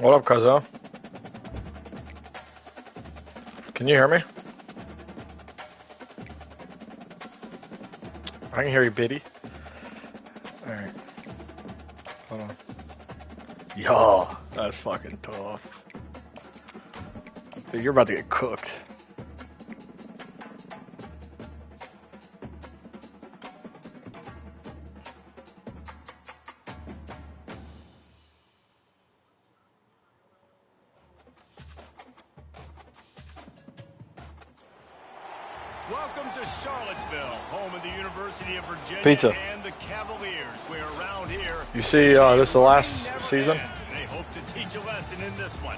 What up, cuzzo? Can you hear me? I can hear you, Biddy. Alright. Hold on. Yo, that's fucking tough. Dude, you're about to get cooked. Welcome to Charlottesville, home of the University of Virginia Pizza. and the Cavaliers. We're around here. You see, this is the last season. They hope to teach a lesson in this one.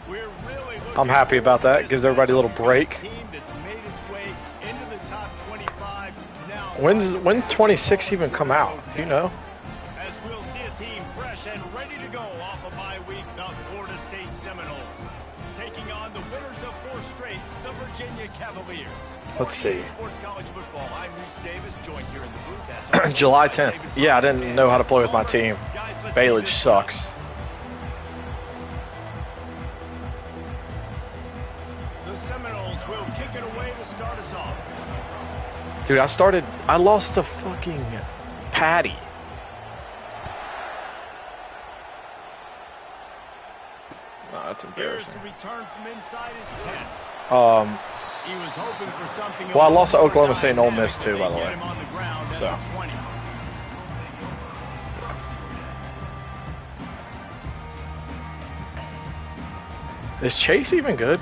We're really I'm happy about that. Gives everybody a little break. team that's made its way into the top 25 now. When's 26 even come out? Do you know? As we'll see a team fresh and ready to go off of bye week, the Florida State Seminoles, taking on the winners of 4 straight, the Virginia Cavaliers. Let's see. Sports College Football. I'm Reese Davis, joined here in the booth. July 10th. Yeah, I didn't know how to play with my team. Bailage sucks. The Seminoles will kick it away to start us off. Dude, I lost to fucking Patty. No, that's Here's embarrassing. the return from inside his 10. He was hoping for something. Well, I lost to Oklahoma State and Ole Miss too, by the way. So. Is Chase even good?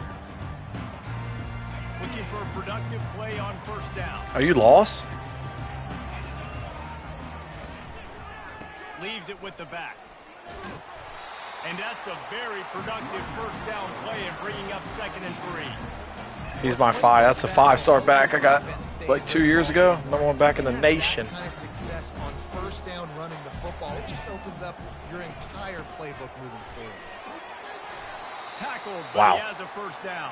Looking for a productive play on first down. Are you lost? Leaves it with the back. And that's a very productive first down play and bringing up 2nd and 3. He's my 5. That's the 5-star back I got like 2 years ago. #1 back in the nation. Kind of success on first down running the football. It just opens up your entire playbook moving forward. Tackled, but Wow. he has a first down.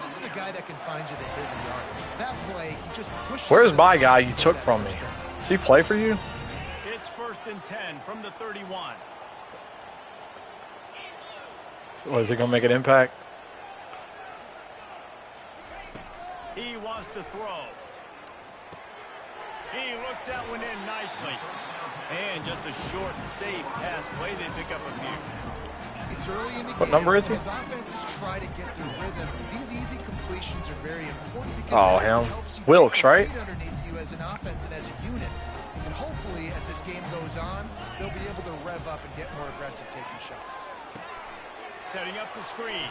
This is a guy that can find you the hidden yardage. That play, he just pushes. Where's my guy you took from me? Does he play for you? It's 1st and 10 from the 31. Is he going to make an impact? He wants to throw. He looks that one in nicely. And just a short, safe pass play. They pick up a few. It's early in the game. What number is he? As offenses try to get their rhythm, these easy completions are very important because Oh, that's what him. helps you Wilkes, get your right? feet underneath you as an offense and as a unit. And hopefully, as this game goes on, they'll be able to rev up and get more aggressive taking shots. Setting up the screen.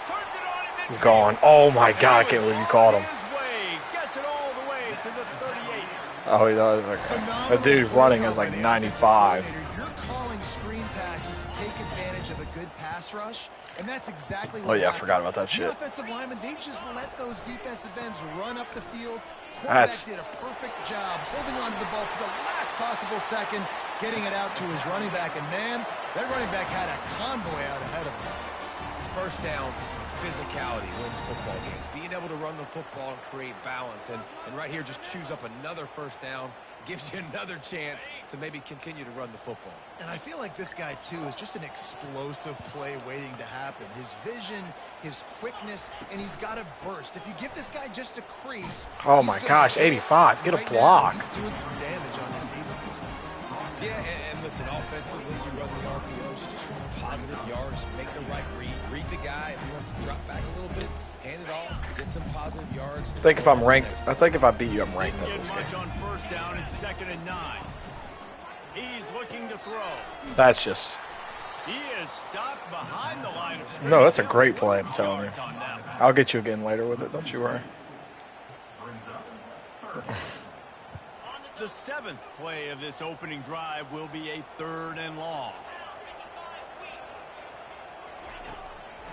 Turns it on and then He's gone. Oh my God, I can't believe you caught him. his way. Gets it all the way to the 38. Oh, he does. Okay. That dude's running is like 95. You're calling screen passes to take advantage of a good pass rush, and that's exactly what Oh yeah, I happened. forgot about that The shit. offensive linemen, they just let those defensive ends run up the field. That's- Quarterback did a perfect job holding on to the ball to the last possible second, getting it out to his running back, and man, that running back had a convoy out ahead of him. First down, physicality wins football games. Being able to run the football and create balance. And right here, just choose up another first down. Gives you another chance to maybe continue to run the football. And I feel like this guy, too, is just an explosive play waiting to happen. His vision, his quickness, and he's got a burst. If you give this guy just a crease... Oh my gosh, 85. Get a right block. Now, he's doing some damage on this defense. Yeah, and listen, offensively, you run the RPOs, just positive yards, make the right read the guy. If he wants to drop back a little bit, hand it off, get some positive yards. I think if I'm ranked, I think if I beat you, I'm ranked at Didn't this get much game. on first down. It's 2nd and 9. He's looking to throw. That's just... He is stopped behind the line of scrimmage. No, that's a great play, I'm telling you. Yards on that one. I'll get you again later with it, don't you worry. The 7th play of this opening drive will be a 3rd and long.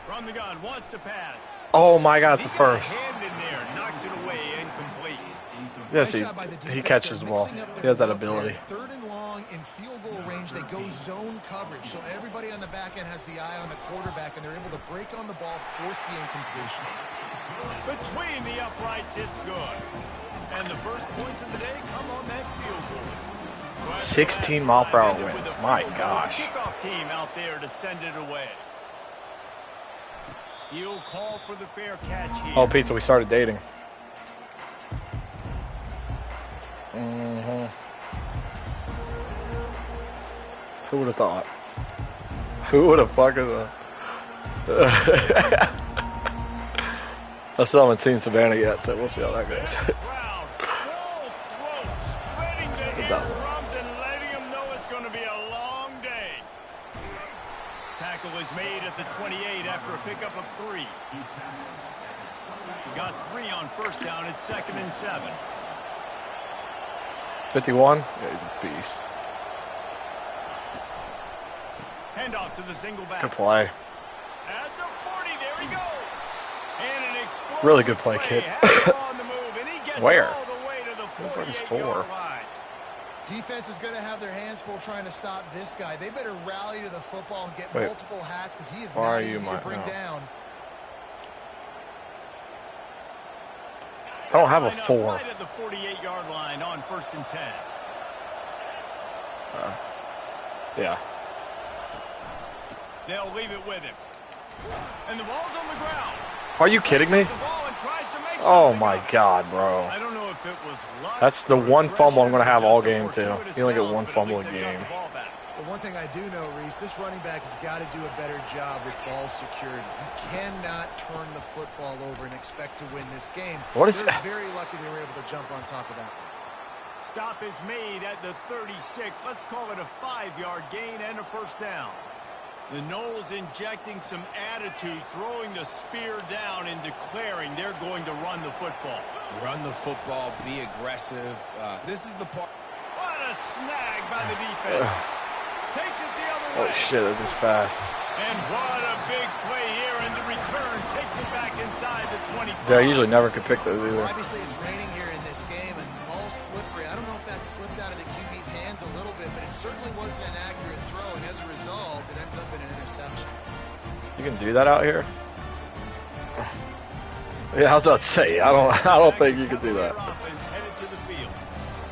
From the gun, wants to pass. Oh my God, it's the He got a first. hand in there, knocks it away, incomplete. Yes, Nice job by the he defense catches the there, ball. mixing up their He has that work there. ability. 3rd and long in field goal range. They go zone coverage. So everybody on the back end has the eye on the quarterback, and they're able to break on the ball, force the incompletion. Between the uprights, it's good. And the first points of the day come on that field goal. 16-mile-per-hour winds. My gosh. Kickoff team out there to send it away. You'll call for the fair catch here. Oh, Pizza, we started dating. Mm-hmm. Who would have thought? Who would have fucking thought? I still haven't seen Savannah yet, so we'll see how that goes. Spreading the eardrums and letting them know it's going to be a long day. Tackle is made at the 28 after a pickup of 3. Got 3 on first down. It's 2nd and 7. 51? Yeah, he's a beast. Handoff to the single back. Good play. At the 40, there he goes. And an explosive Really good play, kid. on the move, and he gets Where? all the way to the 44. 48-yard line. Defense is going to have their hands full trying to stop this guy. They better rally to the football and get Wait. multiple hats because he is Why not are you easy to bring no. down. I don't have a Line up 4. Right at the 48-yard line on 1st and 10. Yeah. They'll leave it with him. And the ball's on the ground. Are you kidding me? The ball and tries to make Oh something my up. God, bro. I don't know if it was luck That's the or one fumble I'm aggression going to have or all just a game, too. fortuitous You only get bounce, one but at fumble a least they got game. the ball back. But one thing I do know, Reese, this running back has got to do a better job with ball security. You cannot turn the football over and expect to win this game. What is They're that? very lucky they were able to jump on top of that. Stop is made at the 36. Let's call it a 5-yard gain and a first down. The Noles injecting some attitude, throwing the spear down and declaring they're going to run the football. Run the football, be aggressive. This is the part. What a snag by the defense. Takes it the other way. Oh shit, that was fast. And what a big play here, and the return takes it back inside the 25. Yeah, I usually never could pick those Well, either. obviously, it's raining here in this game, and ball's slippery. I don't know if that slipped out of the QB's hands a little bit, but it certainly wasn't an accurate throw, and as a result, it ends up in an interception. You can do that out here? Yeah, I was about to say, I don't think you can do that. Offense headed to the field.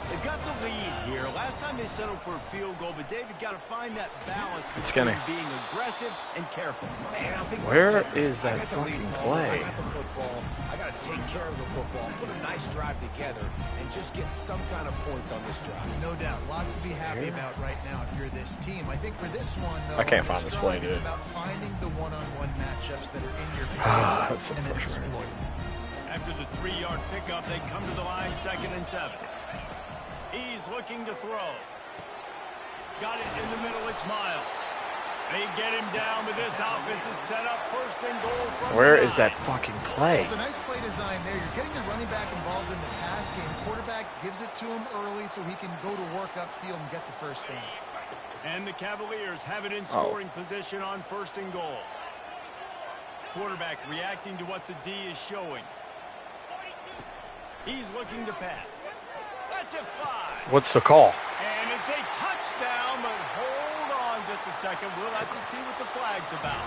They've got the lead here. Last time they settled for a field goal, but David got to find that balance It's between skinny. being aggressive and careful. Man, I think Where that's it. is that I got the lead fucking ball, play? I got the football. I got to take care of the football, put a nice drive together, and just get some kind of points on this drive. No doubt. Lots to be happy about right now if you're this team. I think for this one, though, I can't find this play, it's dude. about finding the one-on-one matchups that are in your Ah, favor that's so and then frustrating. exploit. After the 3-yard pickup, they come to the line, 2nd and 7. He's looking to throw. Got it in the middle, it's Miles. They get him down, but this offense is set up 1st and goal from Where the is that 9. fucking play? It's a nice play design there. You're getting the running back involved in the pass game. Quarterback gives it to him early so he can go to work upfield and get the first down. And the Cavaliers have it in scoring position on 1st and goal. Quarterback reacting to what the D is showing. He's looking to pass. Let's it fly. What's the call? And it's a touchdown, but hold on just a second. We'll have to see what the flag's about.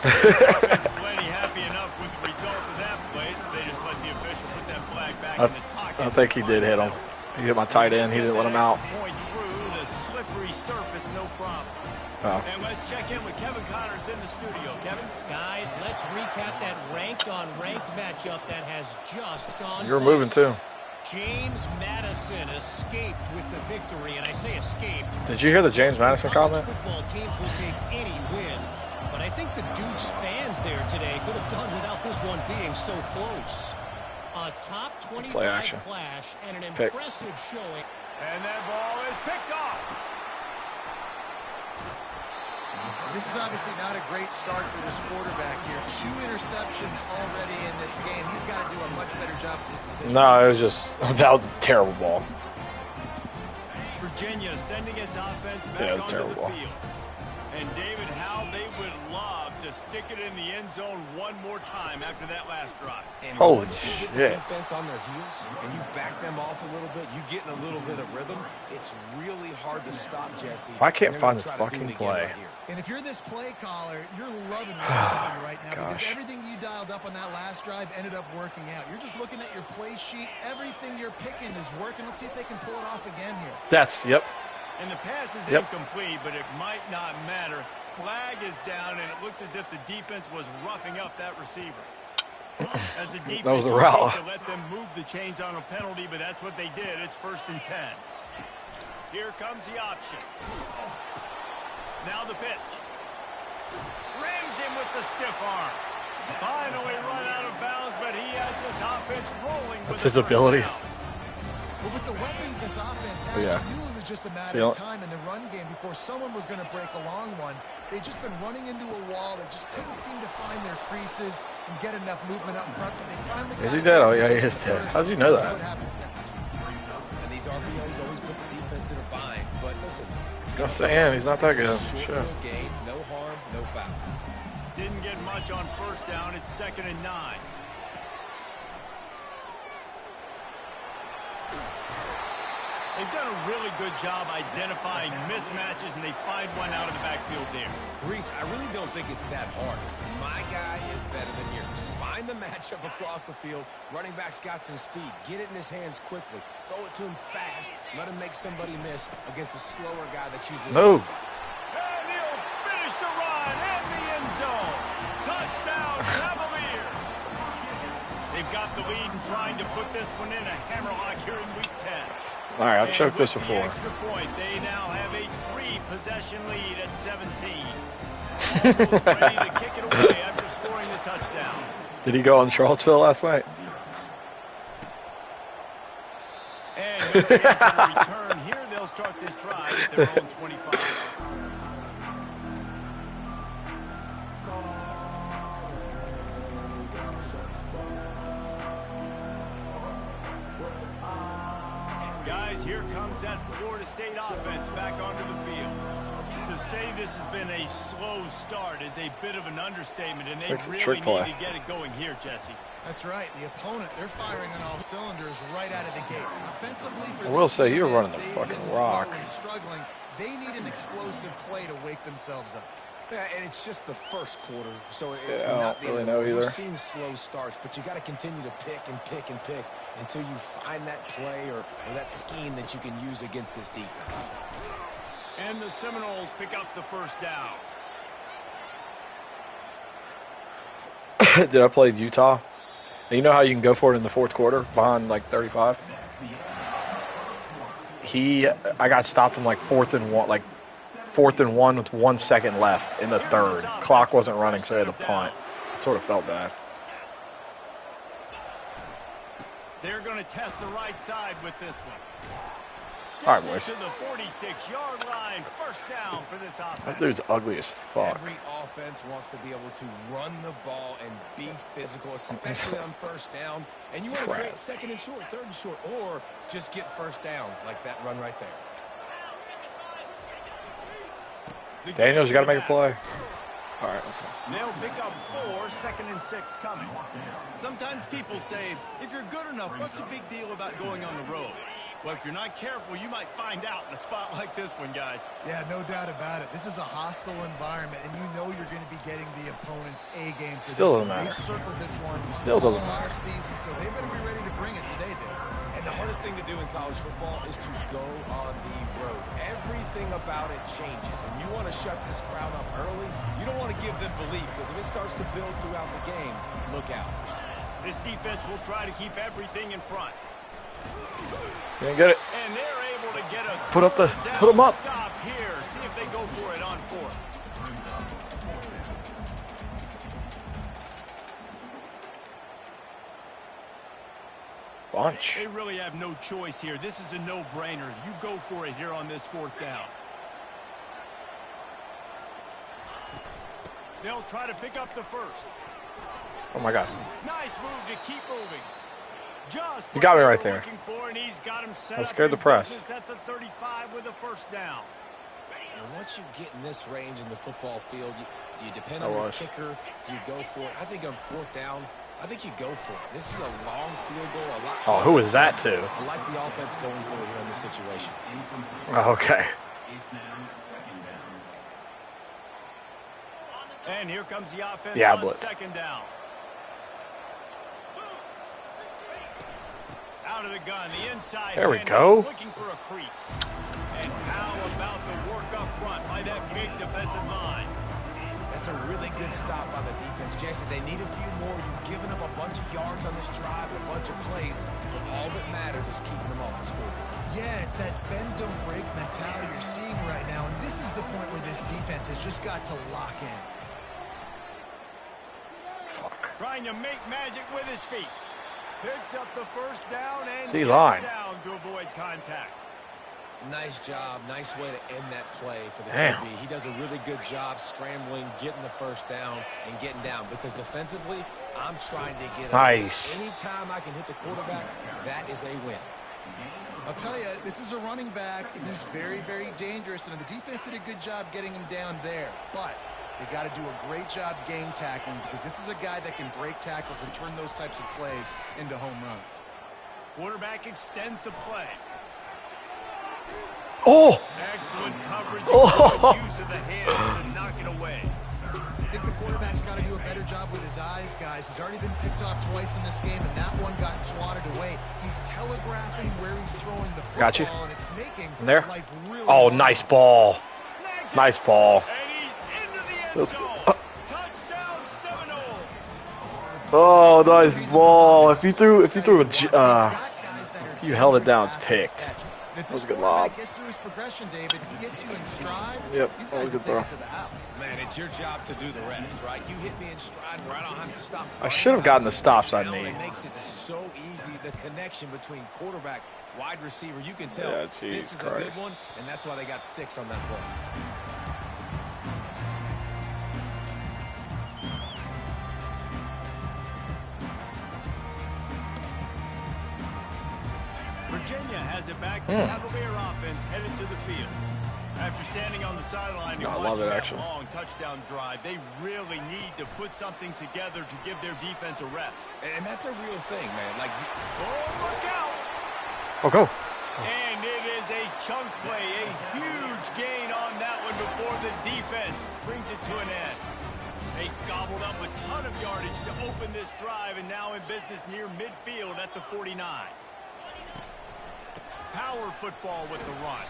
This offense plenty happy enough with the result of that play, so they just let the official put that flag back in his pocket. I think he did hit him. He hit my tight end. He didn't let him out. Point through the slippery surface, no problem. Oh. And let's check in with Kevin Connors in the studio. Kevin? Guys, let's recap that ranked-on-ranked matchup that has just gone. You were moving too. James Madison escaped with the victory, and I say escaped. Did you hear the James Madison College comment? football teams will take any win, but I think the Dukes fans there today could have done without this one being so close. A top 25 Play action. clash and an Pick. impressive showing. And that ball is picked off. This is obviously not a great start for this quarterback here. 2 interceptions already in this game. He's got to do a much better job with his decision. No, it was just, that was a terrible ball. Virginia sending its offense back Yeah, it was onto terrible. the field. And David, how they would love to stick it in the end zone one more time after that last drive. And Holy once you get the shit. defense on their heels and you back them off a little bit, you get in a little bit of rhythm, it's really hard to stop Jesse. I can't And they're find gonna this try to do fucking it again play. right here. And if you're this play caller, you're loving what's happening right now because Gosh. everything you dialed up on that last drive ended up working out. You're just looking at your play sheet. Everything you're picking is working. Let's see if they can pull it off again here. That's, yep. And the pass is Yep. incomplete, but it might not matter. Flag is down, and it looked as if the defense was roughing up that receiver. As a defense, That was a you route. hate to let them move the chains on a penalty, but that's what they did. It's 1st and 10. Here comes the option. Now the pitch. Rims him with the stiff arm. Finally run out of bounds, but he has this offense rolling. That's his ability. But with the weapons this offense has, Yeah. you knew it was just a matter See, of time in the run game before someone was going to break a long one. They've just been running into a wall. They just couldn't seem to find their creases and get enough movement up front, but they finally got Is he it. dead? Oh, yeah, he is dead. How did you know Let's see that? what happens next. And these RPOs always put the defense in a bind. But listen, I'm saying he's not that good. short Sure. little gain, no harm, no foul. Didn't get much on 1st down. It's 2nd and 9. They've done a really good job identifying mismatches, and they find one out of the backfield there. Reese, I really don't think it's that hard. My guy is better than yours. Find the matchup across the field. Running back's got some speed. Get it in his hands quickly. Throw it to him fast. Let him make somebody miss against a slower guy that's usually... Move. And he'll finish the run in the end zone. Touchdown, Cavaliers. They've got the lead and trying to put this one in a hammerlock here in Week 10. All right, I've And choked this with before. The extra point, they now have a 3-possession lead at 17. Almost ready to kick it away after scoring the touchdown. Did he go on Charlottesville last night? And with the return here, they'll start this drive at their own 25. Guys, here comes that Florida State offense back onto the field. To say this has been a slow start is a bit of an understatement, and they It's a really trick need play. to get it going here, Jesse. That's right. The opponent, they're firing on all cylinders right out of the gate. Offensively, for I will this say, you're unit, running the they've fucking been slow rock. and struggling. They need an explosive play to wake themselves up. Yeah, and it's just the first quarter, so it's Yeah, I not don't the really end of know the road. either. We've seen slow starts, but you got to continue to pick and pick and pick until you find that play or that scheme that you can use against this defense. And the Seminoles pick up the 1st down. Did I play Utah? And you know how you can go for it in the 4th quarter behind like 35? I got stopped in like 4th and 1, with 1 second left in the 3rd. Clock wasn't running, so I had to punt. I sort of felt bad. They're going to test the right side with this one. All right, Gets boys. it to the 46-yard line. 1st down for this That offense. dude's ugly as fuck. Every offense wants to be able to run the ball and be physical, especially on 1st down. And you want to create 2nd and short, 3rd and short, or just get 1st downs like that run right there. Daniels, you got to make a play. All right, let's go. They'll pick up 4, 2nd and 6 coming. Sometimes people say, if you're good enough, what's the big deal about going on the road? Well, if you're not careful, you might find out in a spot like this one, guys. Yeah, no doubt about it. This is a hostile environment, and you know you're going to be getting the opponent's A game for Still this one. doesn't matter. They've circled this one Still doesn't all matter. season, so they better be ready to bring it today, Dave. And the hardest thing to do in college football is to go on the road. Everything about it changes, and you want to shut this crowd up early. You don't want to give them belief, because if it starts to build throughout the game, look out. This defense will try to keep everything in front. You didn't get it. And they're able to get a Put up the- down put 'em up. stop here. See if they go for it on 4th. Bunch. They really have no choice here. This is a no-brainer. You go for it here on this 4th down. They'll try to pick up the 1st. Oh, my God. Nice move to keep moving. Just You got me what right they were there. looking for, and he's got him set I up scared in the press. business at the 35 with a 1st down. And once you get in this range in the football field, do you depend I on your was. kicker? Do you go for it? I think on 4th down, I think you go for it. This is a long field goal, a lot. Oh, who is that to? I like the offense going for it here in this situation. Oh, okay. And here comes the offense Yeah, on blitz. 2nd down. Out of the gun, the inside. There we handoff, go. Looking for a crease. And how about the work up front by that big defensive line? That's a really good stop by the defense. Jason, they need a few more. You've given them a bunch of yards on this drive and a bunch of plays, but all that matters is keeping them off the scoreboard. Yeah, it's that bend, don't break mentality you're seeing right now, and this is the point where this defense has just got to lock in. Trying to make magic with his feet. Picks up the first down and gets down to avoid contact. Nice job. Nice way to end that play for the Damn. QB. He does a really good job scrambling, getting the first down, and getting down. Because defensively, I'm trying to get Nice. Anytime I can hit the quarterback, that is a win. I'll tell you, this is a running back who's very, very dangerous, and the defense did a good job getting him down there. But they got to do a great job game tackling, because this is a guy that can break tackles and turn those types of plays into home runs. Quarterback extends the play. Oh! Excellent coverage and Oh. good use of the hands to knock it away. I think the quarterback's got to do a better job with his eyes, guys. He's already been picked off twice in this game, and that one got swatted away. He's telegraphing where he's throwing the football, Got you. and it's making There. life really Oh, hard. nice ball. Snags it. Nice ball. And he's into the end Let's zone. go. Touchdown Seminole. Oh, nice ball. If you threw a, You held it down, it's picked. If That was this a good quarterback lob. gets through his progression, David, he gets you in stride. Yep, These that was guys a will good take throw. it to the house. Man, it's your job to do the rest, right? You hit me in stride where I don't have to stop. I should have gotten the stops I You know, need. it makes it so easy, the connection between quarterback, wide receiver. You can tell Yeah, this jeez is a Christ. good one, and that's why they got 6 on that play. Virginia has it back. The Cavalier offense headed to the field. After standing on the sideline and I love watching it, that actually. long touchdown drive, they really need to put something together to give their defense a rest. And that's a real thing, man. Like, Oh, look out! Oh, go. And it is a chunk play, a huge gain on that one before the defense brings it to an end. They gobbled up a ton of yardage to open this drive, and now in business near midfield at the 49. Power football with the run.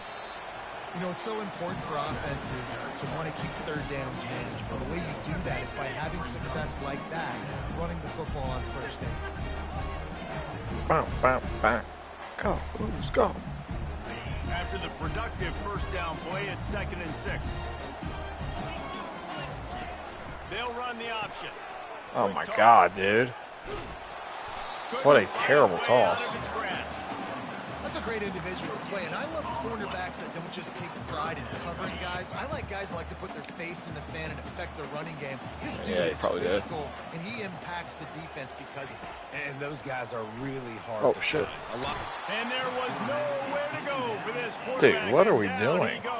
You know, it's so important for offenses to want to keep third downs manageable. The way you do that is by having success like that, running the football on first down. Bow, bow, bow. Go. Let's go. After the productive first down play, it's 2nd and 6. They'll run the option. Oh, Quick my toss. God, dude. Couldn't What a find terrible his way out toss. of his grasp. That's a great individual play, and I love cornerbacks that don't just take pride in covering guys. I like guys that like to put their face in the fan and affect the running game. This dude Yeah, he is probably did. physical, and he impacts the defense because of it. and those guys are really hard Oh, to shit. find. A lot. And there was nowhere to go for this quarterback. Dude, what are we and down doing? he goes.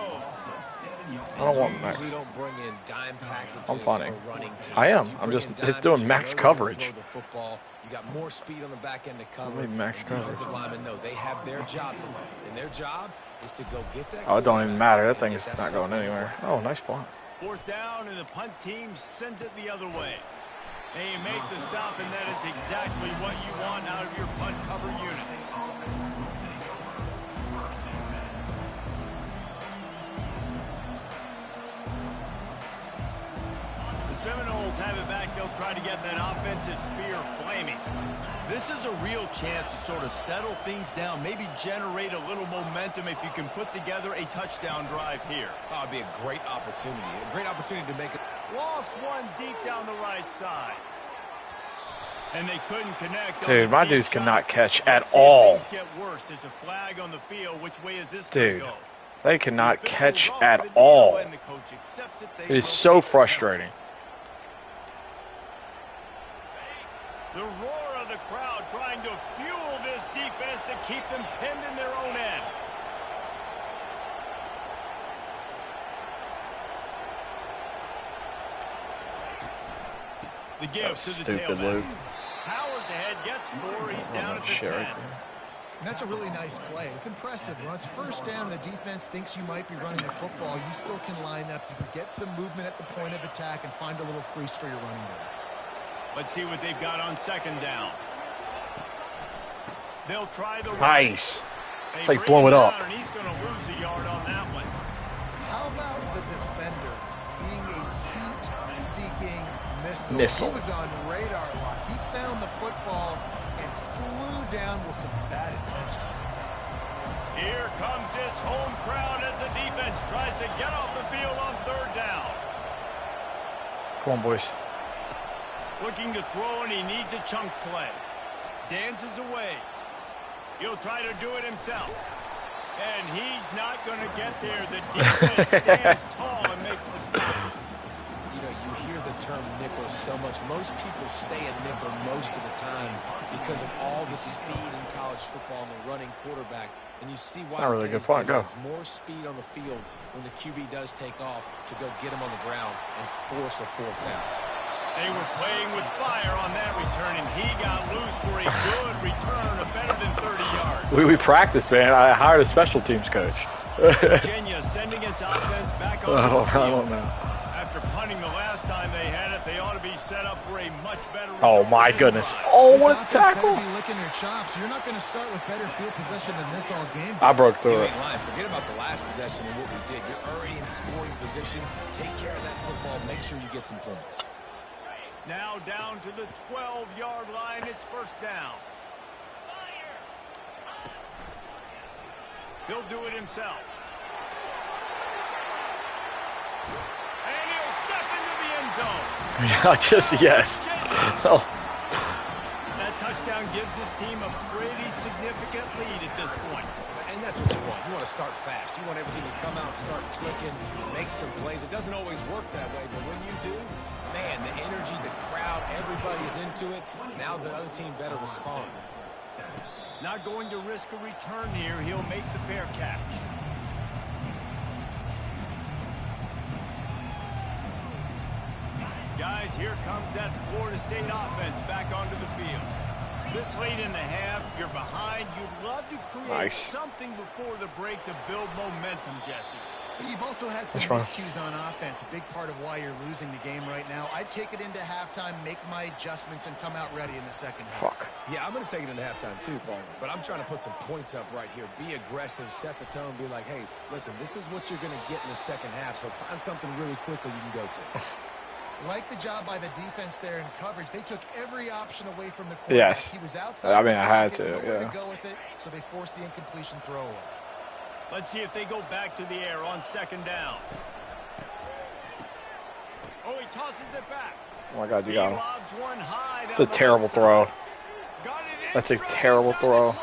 I don't want You Max. usually don't bring in dime packages I'm punting. for running teams. I am. You I'm bring just- in it's dimes, doing you max know you can coverage. throw the football. You got more speed on the back end to cover. I need max and coverage. defensive linemen know they have their job to do, and their job is to go get that. Oh, it don't even matter. That quarterback thing and is get not that going second anywhere. ball. Oh, nice punt. 4th down, and the punt team sends it the other way. They make the stop, and that is exactly what you want out of your punt cover unit. The Seminoles have it back. They'll try to get that offensive spear flaming. This is a real chance to sort of settle things down, maybe generate a little momentum if you can put together a touchdown drive here. Oh, it'd be a great opportunity. A great opportunity to make it. Lost one deep down the right side. And they couldn't connect. Dude, on my the deep dudes shot. cannot catch at Let's see if all. things get worse. There's a flag on the field. Which way is this going Dude, to go? they cannot The officials catch off at the deal, all. and the coach accepts it. They It is will so take the frustrating. penalty. The roar of the crowd trying to fuel this defense to keep them pinned in their own end. The give That was to the stupid, tailback. Luke. Powers ahead, gets 4. He's down at the Shit 10. right there. And that's a really nice play. It's impressive. When it's first down, the defense thinks you might be running the football. You still can line up. You can get some movement at the point of attack and find a little crease for your running back. Let's see what they've got on 2nd down. They'll try the run. Nice. It's like blow it up. And he's going to lose a yard on that one. How about the defender being a heat-seeking missile? He was on radar lock. He found the football and flew down with some bad intentions. Here comes this home crowd as the defense tries to get off the field on third down. Come on, boys. Looking to throw, and he needs a chunk play. Dances away. He'll try to do it himself. And he's not going to get there. The defense stands tall and makes the stop. You know, you hear the term nickel so much. Most people stay a nickel most of the time because of all the speed in college football and the running quarterback. And you see why not really a good point. Go. It's more speed on the field when the QB does take off to go get him on the ground and force a fourth down. They were playing with fire on that return, and he got loose for a good return of better than 30 yards. We practiced, man. I hired a special teams coach. Virginia sending its offense back on the field. I don't know. After punting the last time they had it, they ought to be set up for a much better Oh, my goodness. Oh, what a tackle. Be licking your chops. You're not going to start with better field possession than this all game. I broke through it. Forget about the last possession and what we did. You're already in scoring position. Take care of that football. Make sure you get some points. Now down to the 12-yard line. It's first down. He'll do it himself. And he'll step into the end zone. Yes. Oh. That touchdown gives his team a pretty significant lead at this point. And that's what you want. You want to start fast. You want everything to come out, start clicking, make some plays. It doesn't always work that way, but when you do, man, the energy, the crowd, everybody's into it. Now the other team better respond. Not going to risk a return here. He'll make the fair catch. Guys, here comes that Florida State offense back onto the field. This late in the half, you're behind. You'd love to create something before the break to build momentum, Jesse. But you've also had some miscues on offense, a big part of why you're losing the game right now. I'd take it into halftime, make my adjustments, and come out ready in the second half. Yeah, I'm going to take it into halftime too, Paul. But I'm trying to put some points up right here. Be aggressive, set the tone, be like, hey, listen, this is what you're going to get in the second half, so find something really quickly you can go to. Like the job by the defense there in coverage. They took every option away from the quarterback. Yes. He was outside. I mean, I had to, to go with it, so they forced the incompletion throw away. Let's see if they go back to the air on second down. Oh, he tosses it back. Oh, my God, you got him. It's a terrible throw. That's a terrible throw.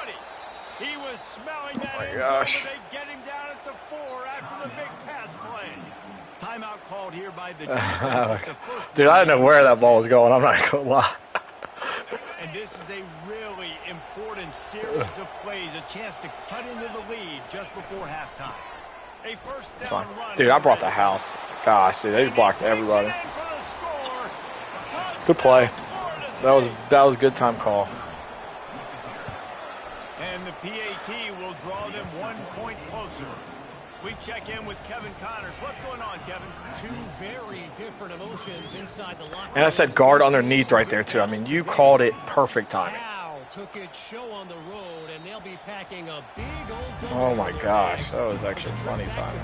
He was smelling that oh, my end gosh. zone, but they get him down at the 4 after the big pass play. Timeout called here by the defense. Dude, I didn't know where that ball was going. I'm not going to lie. And this is a really important series of plays, a chance to cut into the lead just before halftime. A first down run. Dude, I brought the house. Gosh, dude, they blocked everybody. Good play. That was a good time call. And the PAT will draw them 1 point closer. We check in with Kevin Connors. What's going on, Kevin? Two very different emotions inside the locker room. And I said guard underneath right there, too. I mean, you called it perfect timing. Cal took its show on the road, and they'll be packing a big old Oh, my gosh. That was actually funny timing.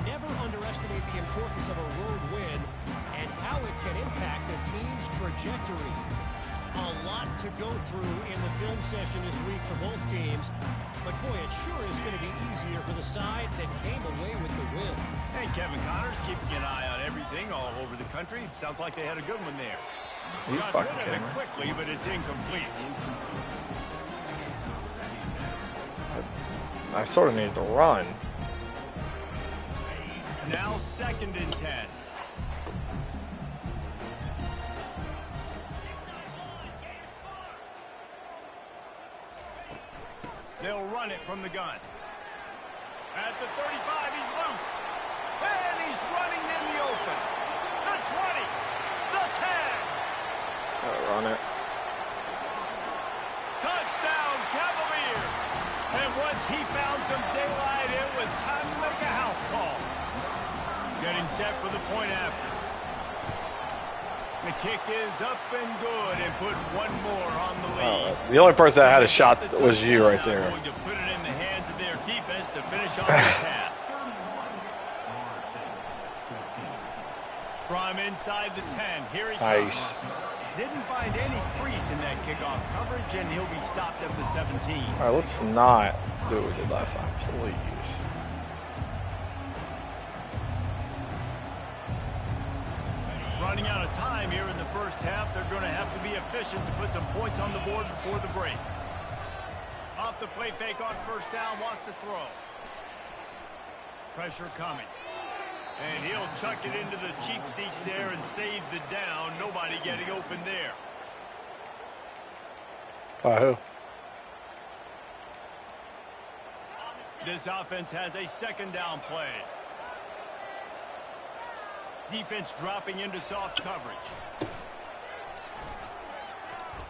Never underestimate the importance of a road win and how it can impact a team's trajectory. A lot to go through in the film session this week for both teams. But, boy, it sure is going to be easier for the side that came away with the win. Hey, Kevin Connors, keeping an eye on everything all over the country. Sounds like they had a good one there. You Got fucking rid of kidding it me? quickly, but it's incomplete. I sort of need to run. Now 2nd and 10. They'll run it from the gun. At the 35, he's loose. And he's running in the open. The 20. The 10. Run it. Touchdown, Cavaliers. And once he found some daylight, it was time to make a house call. Getting set for the point after. The kick is up and good and put one more on the lead. The only person that had a shot was you right there. Going to put it in the hands of their defense to finish off this half. From inside the 10, here he comes. Didn't find any crease in that kickoff coverage, and he'll be stopped at the 17. All right, let's not do what we did last time, please. Running out of time here in the first half. They're going to have to be efficient to put some points on the board before the break. Off the play fake on first down, wants to throw. Pressure coming. And he'll chuck it into the cheap seats there and save the down. Nobody getting open there. By who? This offense has a second down play. Defense dropping into soft coverage.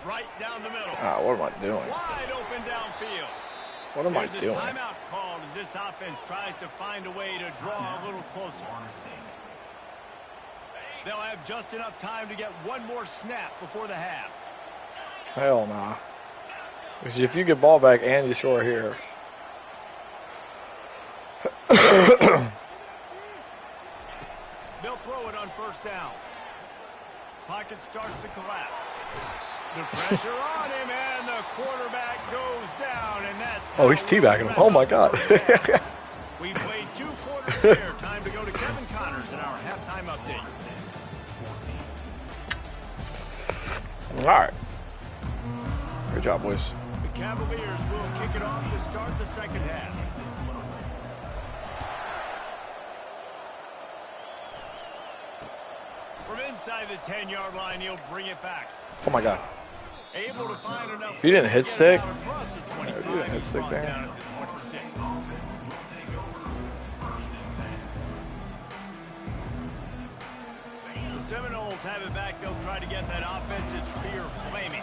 Right down the middle. Ah, what am I doing? Wide open downfield. What am I There's doing? a timeout called as this offense tries to find a way to draw a little closer. They'll have just enough time to get one more snap before the half. Hell nah. Because if you get ball back and you score here. They'll throw it on first down. Pocket starts to collapse. The pressure on him, and the quarterback goes down, and that's... Oh, he's teabagging him. Oh, my God. We played 2 quarters here. Time to go to Kevin Connors in our halftime update. All right. Good job, boys. The Cavaliers will kick it off to start the second half. From inside the 10-yard line, he'll bring it back. Oh, my God. Able to find enough. If you didn't hit stick, if you didn't hit stick there. Down at the 26. The Seminoles have it back. They'll try to get that offensive spear flaming.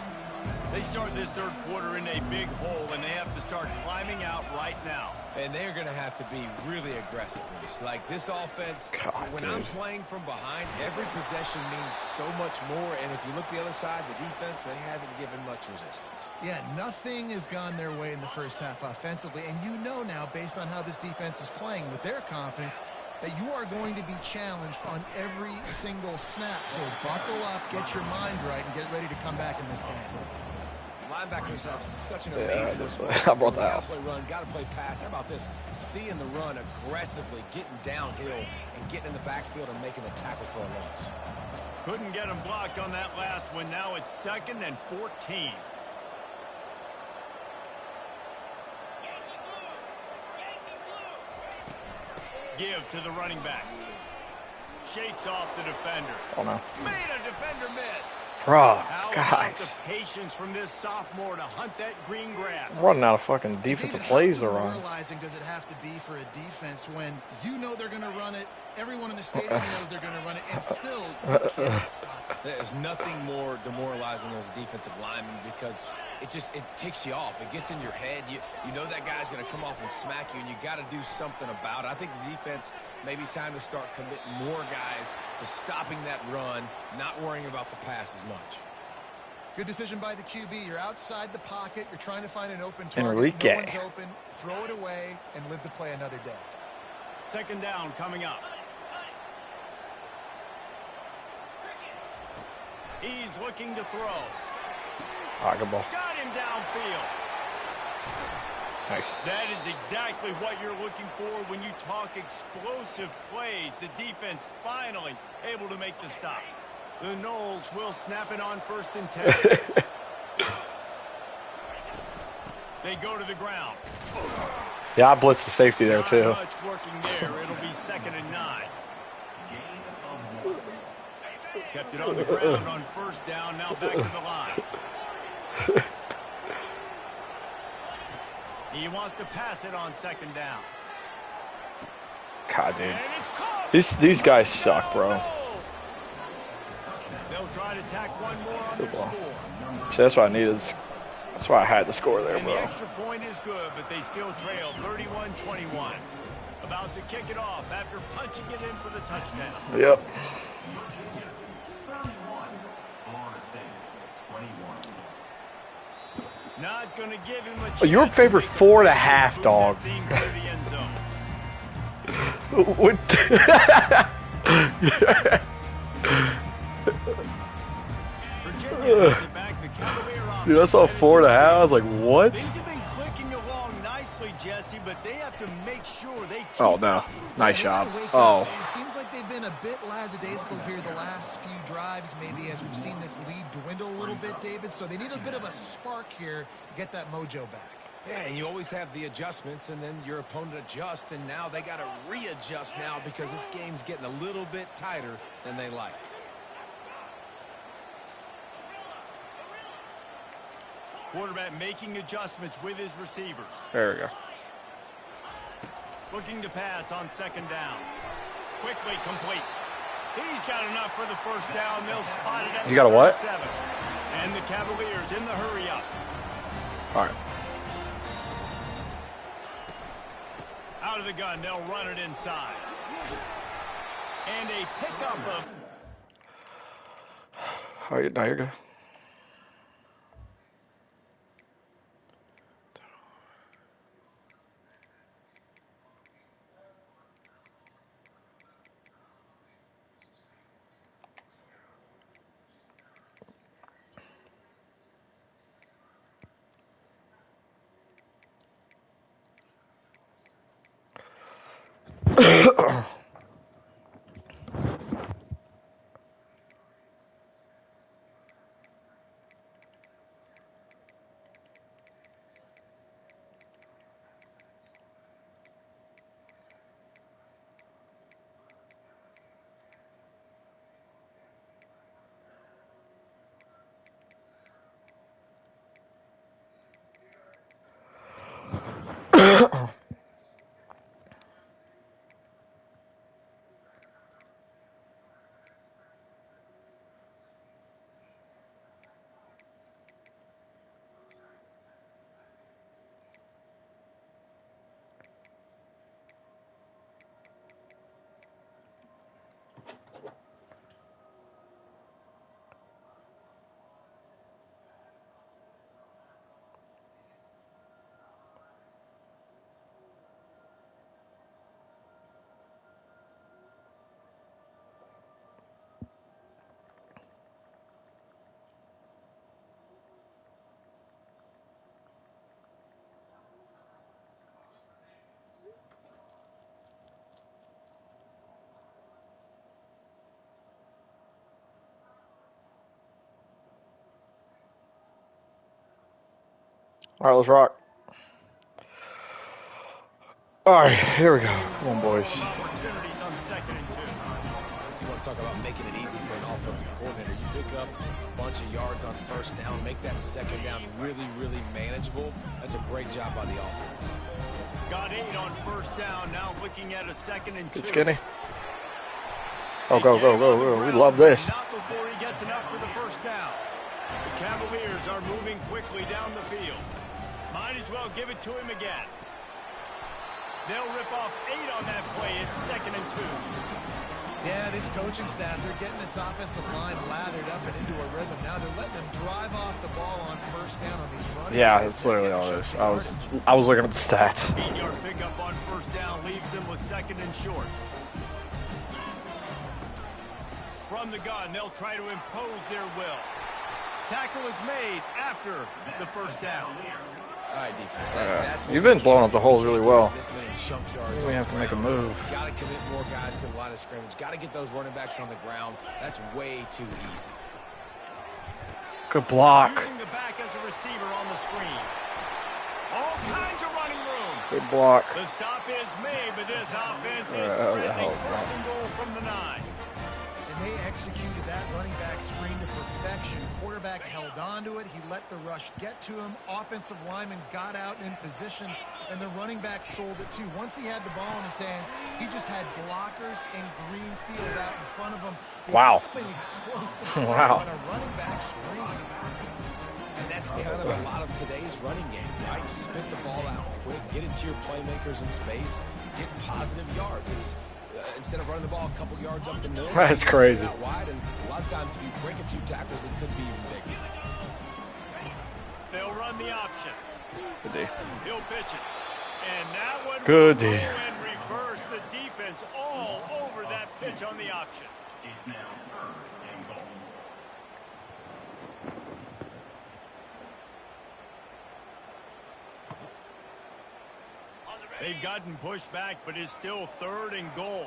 They start this third quarter in a big hole, and they have to start climbing out right now. And they're going to have to be really aggressive with this. Like this offense, when I'm playing from behind, every possession means so much more. And if you look the other side, the defense, they haven't given much resistance. Yeah, nothing has gone their way in the first half offensively. And you know now, based on how this defense is playing with their confidence, that you are going to be challenged on every single snap. So buckle up, get your mind right, and get ready to come back in this game. Linebackers have such an amazing I brought the house. Play run, got to play pass. How about this? Seeing the run aggressively, getting downhill, and getting in the backfield and making the tackle for a loss. Couldn't get him blocked on that last one. Now it's 2nd and 14. Give to the running back. Shakes off the defender. Oh, no. Made a defender miss. Bro, How guys. about the patience from this sophomore to hunt that green grass? I'm running out of fucking defensive plays to run. Demoralizing does it have to be for a defense when you know they're going to run it, everyone in the stadium knows they're going to run it, and still you can't stop it. There's nothing more demoralizing as a defensive lineman because it ticks you off. It gets in your head. You know that guy's going to come off and smack you, and you got to do something about it. I think the defense maybe time to start committing more guys to stopping that run, not worrying about the pass as much. Good decision by the QB. You're outside the pocket. You're trying to find an open target. Enrique. No one's open. Throw it away and live to play another day. 2nd down coming up. He's looking to throw. Good ball. Got him downfield. Nice. That is exactly what you're looking for when you talk explosive plays. The defense finally able to make the stop. The Noles will snap it on 1st and 10. They go to the ground. Yeah, I blitzed the safety there, too. Not much working there. It'll be 2nd and 9. Kept it on the ground on 1st down. Now back to the line. He wants to pass it on 2nd down. God, And it's caught. dude. These guys suck, bro. They'll try to tack one more on their score. See, that's what I needed. That's why I had the score there, And the bro. extra point is good, but they still trail 31-21. About to kick it off after punching it in for the touchdown. Yep. Not going to give him a chance. Oh, you're favored 4.5, dog. What? Dude, I saw 4.5. I was like, what? Things have been clicking along nicely, Jesse, but they have to make sure they keep Oh, no. up. Nice job. Wake Oh. up. It seems like they've been a bit lackadaisical here the last few drives, maybe as we've seen this lead dwindle a little bit, David. So they need a bit of a spark here to get that mojo back. Yeah, and you always have the adjustments, and then your opponent adjusts, and now they got to readjust now because this game's getting a little bit tighter than they liked. Quarterback making adjustments with his receivers. There we go. Looking to pass on second down. Quickly complete. He's got enough for the first down. They'll spot it at You got a what? 37. And the Cavaliers in the hurry up. All right. Out of the gun, they'll run it inside. And a pickup of... All right, now you're good. All right, let's rock. All right, here we go. Come on, boys. Opportunities on second and 2. You want to talk about making it easy for an offensive coordinator. You pick up a bunch of yards on first down, make that second down really, really manageable. That's a great job by the offense. Got 8 on first down, now looking at a second and 2. Get skinny. Oh, go, go, go, go. We love this. Not before he gets enough for the first down. The Cavaliers are moving quickly down the field. Might as well give it to him again. They'll rip off 8 on that play. It's second and 2. Yeah, this coaching staff, they're getting this offensive line lathered up and into a rhythm. Now they're letting them drive off the ball on first down on these running. Yeah, that's literally all it is. I was looking at the stats. 8-yard pickup on first down leaves them with second and short. From the gun, they'll try to impose their will. Tackle is made after the first down. All right, defense. That's You've been blowing up the holes really well. This many chunk yards We have to make a move. Got to commit more guys to the line of scrimmage. Got to get those running backs on the ground. That's way too easy. Good block. Using the back as a receiver on the screen. All kinds of running room. Good block. The stop is made, but this offense is threatening first and goal from the 9. And they executed that running back screen to perfection. Quarterback held on to it. He let the rush get to him. Offensive lineman got out in position, and the running back sold it too. Once he had the ball in his hands, he just had blockers and green field out in front of him. Wow. Explosive Wow. on a running back screen. And that's kind of a lot of today's running game, right? Spit the ball out quick, get it to your playmakers in space, get positive yards. It's instead of running the ball a couple yards up the middle, That's crazy. Out wide, and a lot of times if you break a few tackles, it could be even bigger. They'll run the option. Good D. He'll pitch it. And that one Good will D. go and reverse the defense all over that pitch on the option. They've gotten pushed back, but it's still 3rd and goal.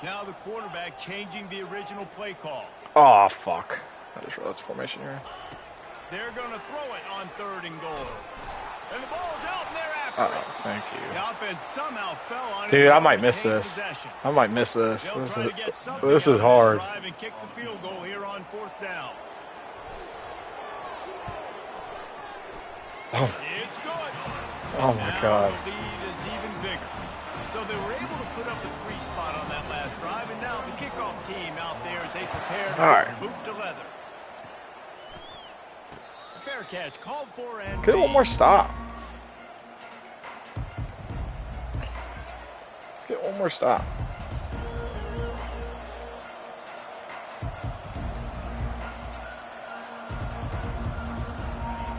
Now the quarterback changing the original play call. Oh, fuck. I just realized the formation here. They're going to throw it on 3rd and goal. And the ball's out, and they're after it. Thank The you. offense somehow fell on it. Dude, I might miss Retain this. possession. I might miss this. They'll try to get something This out is of hard. drive and kick the field goal here on 4th down. Oh. It's good. Oh, my Now God. the lead is even bigger. So they were able to put up a 3 spot on that last drive, and now the kickoff team out there as they prepare All right. to boot to leather. Fair catch called for and Get one more stop. Let's get one more stop.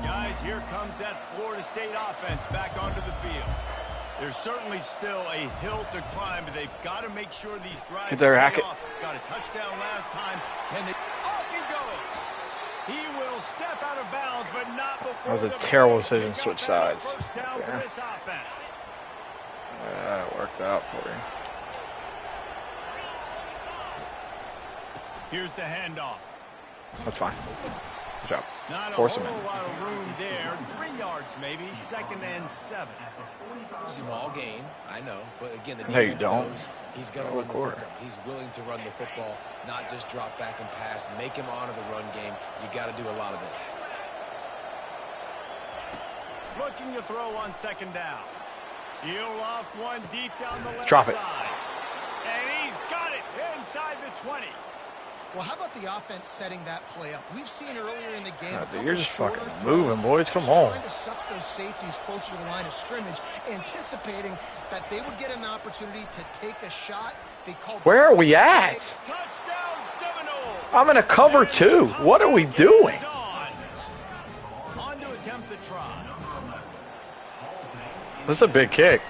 Guys, here comes that Florida State offense back onto the field. There's certainly still a hill to climb, but they've got to make sure these drives Get there, pay Hackett. off. Got a touchdown last time. Can they? Off he goes. He will step out of bounds, but not before. That was a the terrible play. decision to They switch got that sides. First down Yeah. for this offense. Yeah, it worked out for you. Here's the handoff. That's fine. Good job. Not a Force whole him in. lot of room there. 3 yards maybe. 2nd and 7. Small gain, I know, but again, the No, you defense don't. knows he's going to Oh, run the quarter. football. He's willing to run the football, not just drop back and pass. Make him honor the run game. You got to do a lot of this. Looking to throw on 2nd down. He'll loft one deep down the left Drop it. side. And he's got it inside the 20. Well, how about the offense setting that play up? We've seen earlier in the game. God, a dude, you're couple just shorter fucking throws, moving, boys. Come just on. Trying to suck those safeties closer to the line of scrimmage, anticipating that they would get an opportunity to take a shot. They called. Where are we at? Touchdown Seminoles. I'm in a cover 2. What are we doing? On to attempt the try. This is a big kick.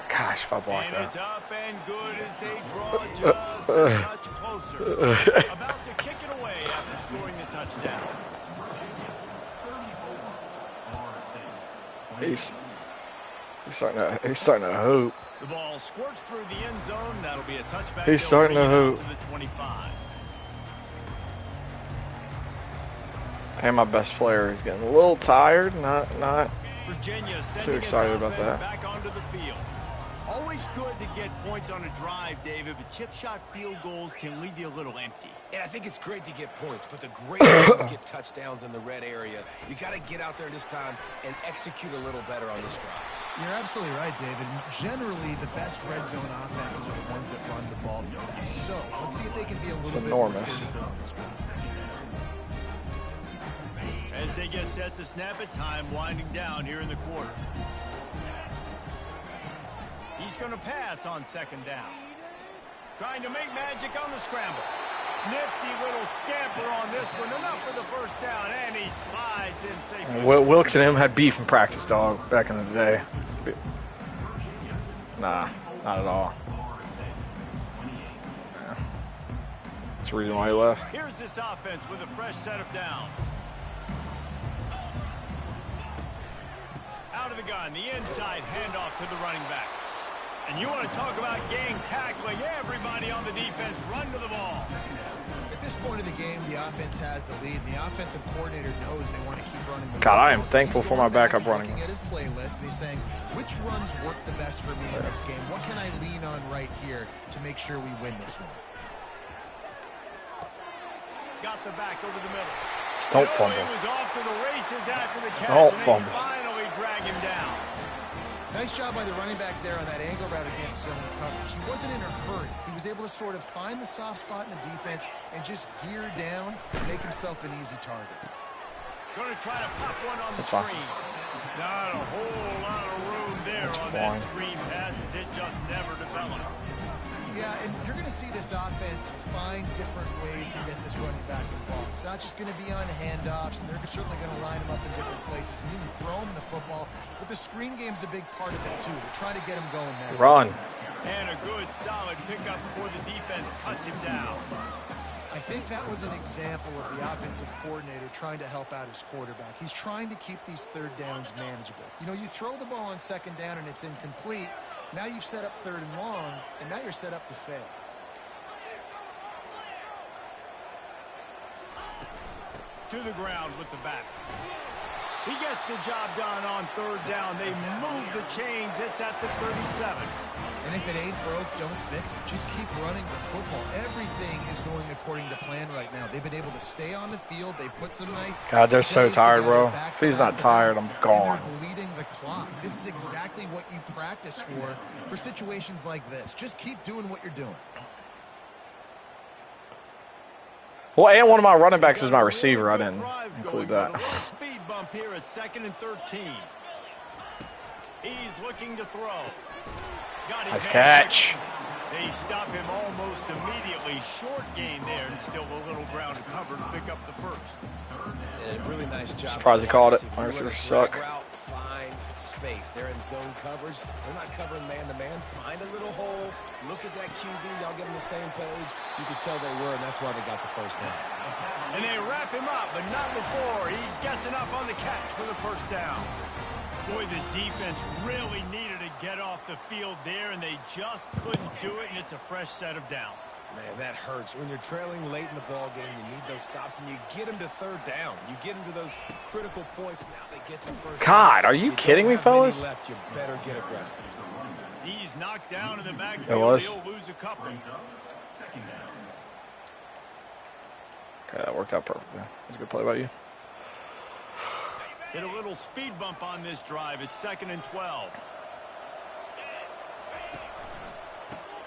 Gosh, if I blocked And it's that. up and good as they draw just a touch closer. About to kick it away after scoring the touchdown. He's starting to hoop. The ball squirts through the end zone. That'll be a touchback. He's starting to hoop. To the 25. And my best player is getting a little tired. Not Virginia too excited about that. Back onto the field. Always good to get points on a drive, David, but chip shot field goals can leave you a little empty. And I think it's great to get points, but the great teams get touchdowns in the red area. You got to get out there this time and execute a little better on this drive. You're absolutely right, David. Generally, the best red zone offenses are the ones that run the ball the best. So let's see if they can be a little bit more enormous. physical on this drive. As they get set to snap it, time winding down here in the quarter. He's going to pass on 2nd down. Trying to make magic on the scramble. Nifty little scamper on this one. Enough for the first down, and he slides in safely. Wilkes and him had beef in practice, dog, back in the day. Nah, not at all. Yeah. That's the reason why he left. Here's this offense with a fresh set of downs. Out of the gun, the inside handoff to the running back. And you want to talk about gang tackling. Everybody on the defense run to the ball. At this point of the game, the offense has the lead. The offensive coordinator knows they want to keep running the God, I am football. So thankful he's for my going back, backup he's running. looking at his playlist, and he's saying, which runs work the best for me in this game? What can I lean on right here to make sure we win this one? Got the back over the middle. Don't fumble. He was off to the races after the catch. Don't and fumble. They finally drag him down. Nice job by the running back there on that angle route against zone coverage. He wasn't in a hurry. He was able to sort of find the soft spot in the defense and just gear down and make himself an easy target. Going to try to pop one on the That's fine. screen. Not a whole lot of room there That's on fine. that screen pass as it just never developed. Yeah, and you're going to see this offense find different ways to get this running back involved. It's not just going to be on handoffs, and they're certainly going to line him up in different places and even throw him the football. But the screen game's a big part of it, too. They're trying to get him going there. Run. And a good, solid pickup before the defense cuts him down. I think that was an example of the offensive coordinator trying to help out his quarterback. He's trying to keep these third downs manageable. You know, you throw the ball on second down and it's incomplete. Now you've set up third and long, and now you're set up to fail. To the ground with the back. He gets the job done on third down. They move the chains. It's at the 37. And if it ain't broke, don't fix it. Just keep running the football. Everything is going according to plan right now. They've been able to stay on the field. They put some nice... God, they're so tired, bro. If he's not tired, I'm gone. They're bleeding the clock. This is exactly what you practice for situations like this. Just keep doing what you're doing. Well, and one of my running backs is my receiver. I didn't include that. Speed bump here at 2nd and 13. He's looking to throw. Nice catch. They stop him almost immediately. Short gain there, and still a little ground to cover to pick up the first. And a really nice job. Surprised he caught it. My receivers suck. Find space. They're in zone coverage. They're not covering man-to-man. Find a little hole. Look at that QB. Y'all get on the same page. You could tell they were, and that's why they got the first down. And they wrap him up, but not before. He gets enough on the catch for the first down. Boy, the defense really needed to get off the field there, and they just couldn't do it, and it's a fresh set of downs. Man, that hurts. When you're trailing late in the ball game, you need those stops, and you get them to third down. You get them to those critical points. Now they get the first God, down. are you kidding me, fellas? Left, you better get aggressive. He's knocked down in the backfield. He'll lose a couple. Okay, that worked out perfect. That's a good play by you. Hit a little speed bump on this drive. It's 2nd and 12.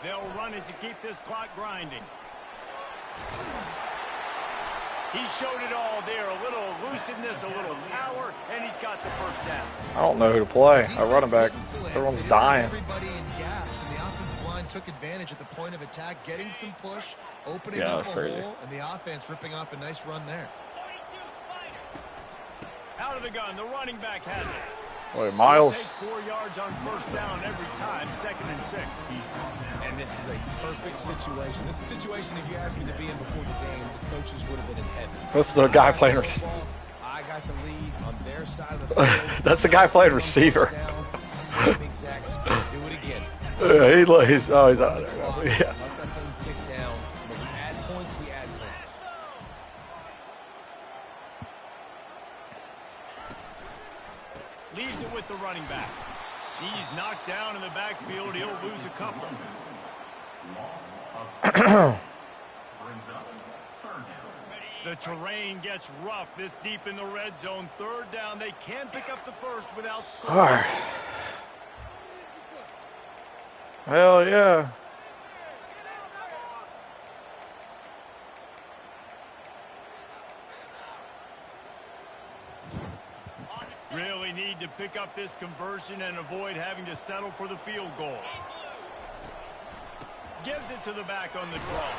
They'll run it to keep this clock grinding. He showed it all there. A little elusiveness, a little power, and he's got the first down. I don't know who to play. A running back. Everyone's dying. Everybody in gaps, and the offensive line took advantage at the point of attack, getting some push, opening up a hole, and the offense ripping off a nice run there. Out of the gun, the running back has it. Wait, Miles. Take 4 yards on first down every time, 2nd and 6. And this is a perfect situation. This is a situation, if you asked me to be in before the game, the coaches would have been in heaven. This is a guy playing receiver. I got the lead on their side of the field. That's the guy playing receiver. Same exact score. Do it again. He's out there. Yeah. Let that thing tick down. When we add points, we add points. Leaves it with the running back. He's knocked down in the backfield. He'll lose a couple. The terrain gets rough this deep in the red zone. Third down. They can pick up the first without scoring. All right. Hell yeah. Really need to pick up this conversion and avoid having to settle for the field goal. Gives it to the back on the draw.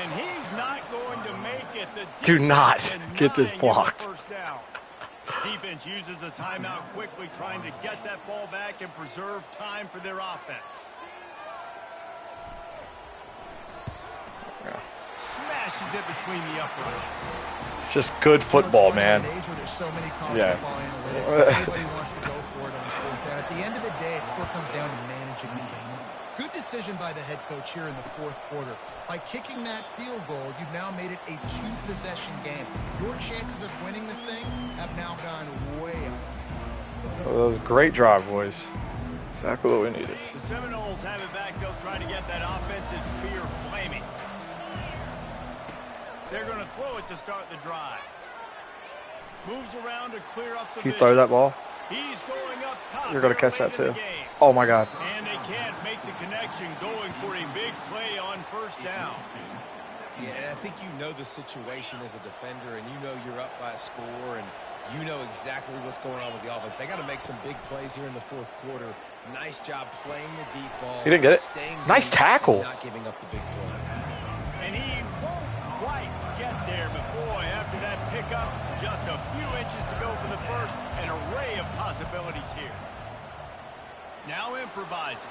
And he's not going to make it. Do not get this blocked. First down. Defense uses a timeout quickly, trying to get that ball back and preserve time for their offense. Yeah. Smashes it between the uprights. Just good football, man. There's so many college Yeah. football analytics. Everybody wants to go for it on fourth down. At the end of the day, it still comes down to managing the game. Good decision by the head coach here in the fourth quarter. By kicking that field goal, you've now made it a two-possession game. Your chances of winning this thing have now gone way up. That was a great drive, boys. Exactly what we needed. The Seminoles have it back. They'll try to get that offensive spear flaming. They're going to throw it to start the drive. Moves around to clear up the If you throw that ball, he's going up top. you're going to catch that too. Oh, my God. And they can't make the connection, going for a big play on first down. Yeah, and I think you know the situation as a defender, and you know you're up by a score, and you know exactly what's going on with the offense. They got to make some big plays here in the fourth quarter. Nice job playing the deep ball. He didn't get it. Nice tackle. Not giving up the big play. And he won't quite get there, but boy, after that pickup, just a few inches to go for the first. An array of possibilities here. Now improvising.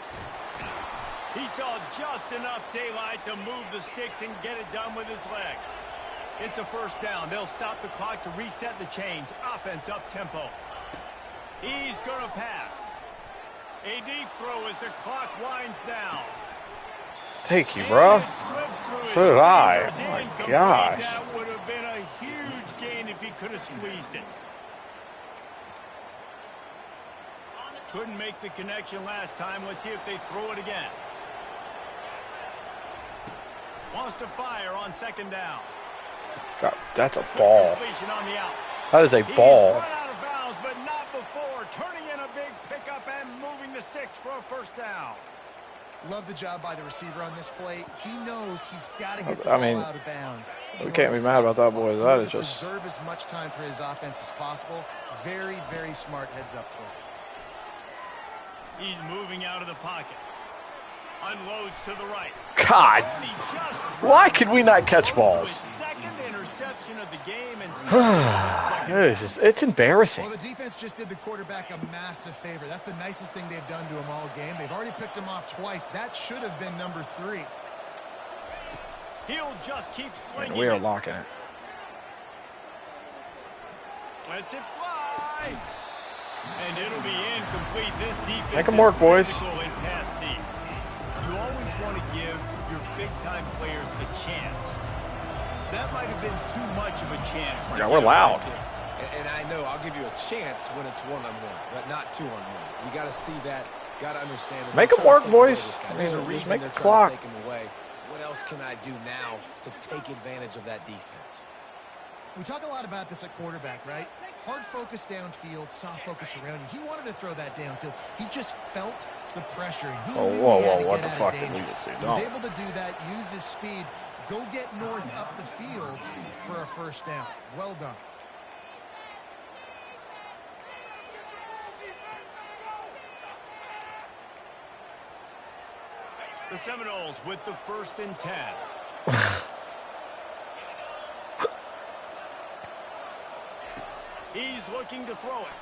He saw just enough daylight to move the sticks and get it done with his legs. It's a first down. They'll stop the clock to reset the chains. Offense up tempo. He's going to pass. A deep throw as the clock winds down. Thank you, bro. So did I. Oh my gosh. That would have been a huge gain if he could have squeezed it. Couldn't make the connection last time. Let's see if they throw it again. Wants to fire on second down. God, that's a ball. On the out. That is a He's ball. run out of bounds, but not before. Turning in a big pickup and moving the sticks for a first down. Love the job by the receiver on this play. He knows he's got to get the ball out of bounds. We can't be mad about that, boys. That is just... Preserve as much time for his offense as possible. Very, very smart heads-up play. He's moving out of the pocket. Unloads to the right. God, why could we not catch balls? Second interception of the game It's embarrassing. Well, the defense just did the quarterback a massive favor. That's the nicest thing they've done to him all game. They've already picked him off twice. That should have been number 3. He'll just keep swinging. And we are locking it. Lets it fly. And it'll be incomplete. This defense Make them work, boys. You always want to give your big-time players a chance. That might have been too much of a chance. Yeah, we're loud. And I know I'll give you a chance when it's one-on-one, but not two-on-one. You got to see that. Got to understand that. Make them work, boys. There's a Just reason make they're the trying clock. to take him away. What else can I do now to take advantage of that defense? We talk a lot about this at quarterback, right? Hard focus downfield, soft focus around you. He wanted to throw that downfield. He just felt the pressure. He knew he had to what get the out fuck of did we danger. just do? He was able to do that, use his speed, go get north up the field for a first down. Well done. The Seminoles with the 1st and 10. He's looking to throw it.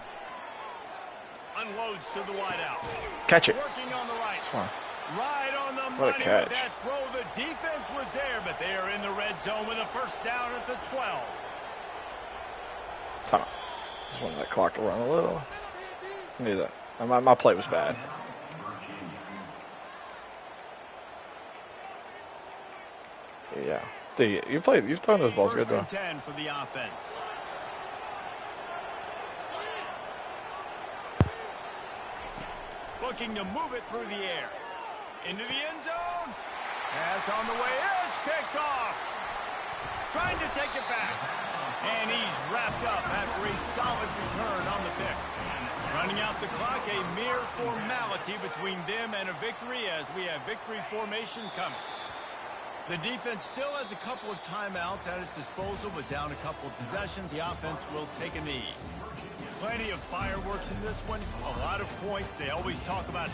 Unloads to the wide out. Catch it. Working on the right. It's fine. Right on the What a money catch. with that throw. The defense was there, but they are in the red zone with a first down at the 12. Time. Just wanted that clock to run a little. I knew that. My play was bad. Yeah. Dude, you've thrown those balls good, though. 1st and 10 for the offense. Looking to move it through the air. Into the end zone. Pass on the way. It's picked off. Trying to take it back. And he's wrapped up after a solid return on the pick. Running out the clock, a mere formality between them and a victory as we have victory formation coming. The defense still has a couple of timeouts at its disposal, but down a couple of possessions, the offense will take a knee. Plenty of fireworks in this one, a lot of points. They always talk about